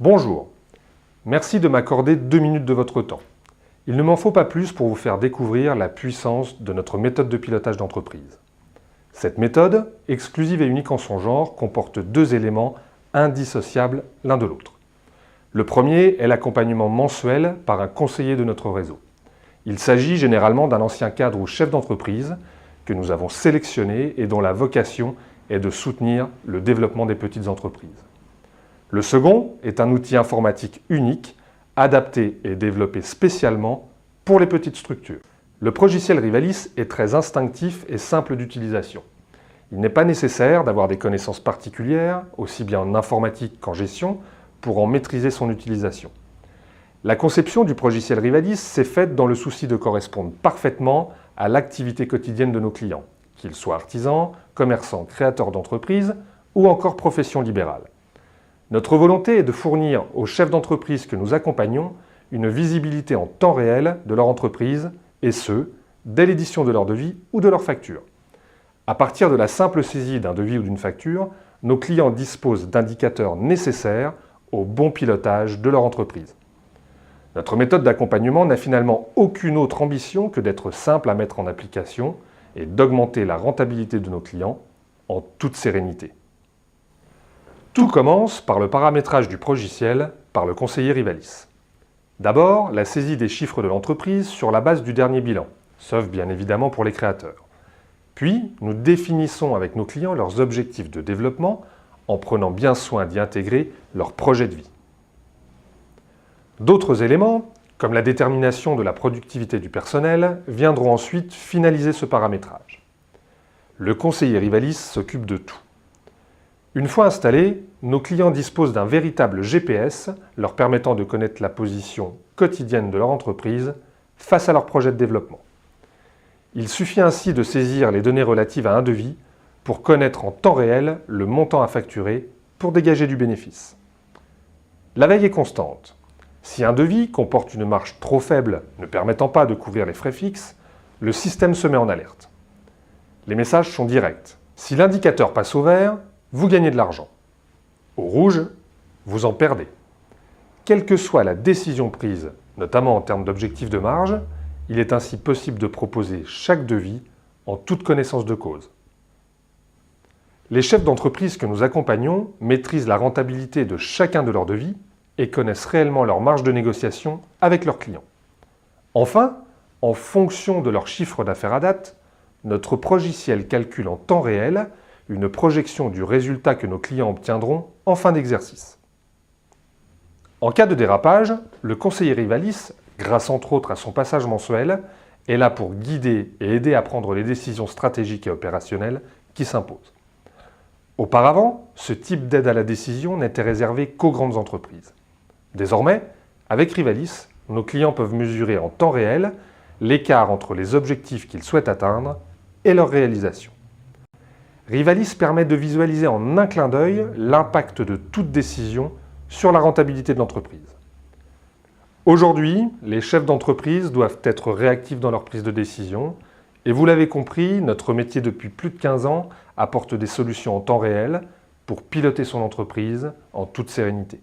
Bonjour, merci de m'accorder 2 minutes de votre temps. Il ne m'en faut pas plus pour vous faire découvrir la puissance de notre méthode de pilotage d'entreprise. Cette méthode, exclusive et unique en son genre, comporte 2 éléments indissociables l'un de l'autre. Le premier est l'accompagnement mensuel par un conseiller de notre réseau. Il s'agit généralement d'un ancien cadre ou chef d'entreprise que nous avons sélectionné et dont la vocation est de soutenir le développement des petites entreprises. Le second est un outil informatique unique, adapté et développé spécialement pour les petites structures. Le logiciel Rivalis est très instinctif et simple d'utilisation. Il n'est pas nécessaire d'avoir des connaissances particulières, aussi bien en informatique qu'en gestion, pour en maîtriser son utilisation. La conception du logiciel Rivalis s'est faite dans le souci de correspondre parfaitement à l'activité quotidienne de nos clients, qu'ils soient artisans, commerçants, créateurs d'entreprises ou encore professions libérales. Notre volonté est de fournir aux chefs d'entreprise que nous accompagnons une visibilité en temps réel de leur entreprise, et ce, dès l'édition de leur devis ou de leur facture. À partir de la simple saisie d'un devis ou d'une facture, nos clients disposent d'indicateurs nécessaires au bon pilotage de leur entreprise. Notre méthode d'accompagnement n'a finalement aucune autre ambition que d'être simple à mettre en application et d'augmenter la rentabilité de nos clients en toute sérénité. Tout commence par le paramétrage du logiciel par le conseiller Rivalis. D'abord, la saisie des chiffres de l'entreprise sur la base du dernier bilan, sauf bien évidemment pour les créateurs. Puis, nous définissons avec nos clients leurs objectifs de développement en prenant bien soin d'y intégrer leur projet de vie. D'autres éléments, comme la détermination de la productivité du personnel, viendront ensuite finaliser ce paramétrage. Le conseiller Rivalis s'occupe de tout. Une fois installés, nos clients disposent d'un véritable GPS leur permettant de connaître la position quotidienne de leur entreprise face à leur projet de développement. Il suffit ainsi de saisir les données relatives à un devis pour connaître en temps réel le montant à facturer pour dégager du bénéfice. La veille est constante. Si un devis comporte une marge trop faible ne permettant pas de couvrir les frais fixes, le système se met en alerte. Les messages sont directs. Si l'indicateur passe au vert, vous gagnez de l'argent. Au rouge, vous en perdez. Quelle que soit la décision prise, notamment en termes d'objectifs de marge, il est ainsi possible de proposer chaque devis en toute connaissance de cause. Les chefs d'entreprise que nous accompagnons maîtrisent la rentabilité de chacun de leurs devis et connaissent réellement leur marge de négociation avec leurs clients. Enfin, en fonction de leur chiffre d'affaires à date, notre logiciel calcule en temps réel une projection du résultat que nos clients obtiendront en fin d'exercice. En cas de dérapage, le conseiller Rivalis, grâce entre autres à son passage mensuel, est là pour guider et aider à prendre les décisions stratégiques et opérationnelles qui s'imposent. Auparavant, ce type d'aide à la décision n'était réservé qu'aux grandes entreprises. Désormais, avec Rivalis, nos clients peuvent mesurer en temps réel l'écart entre les objectifs qu'ils souhaitent atteindre et leur réalisation. Rivalis permet de visualiser en un clin d'œil l'impact de toute décision sur la rentabilité de l'entreprise. Aujourd'hui, les chefs d'entreprise doivent être réactifs dans leur prise de décision et vous l'avez compris, notre métier depuis plus de 15 ans apporte des solutions en temps réel pour piloter son entreprise en toute sérénité.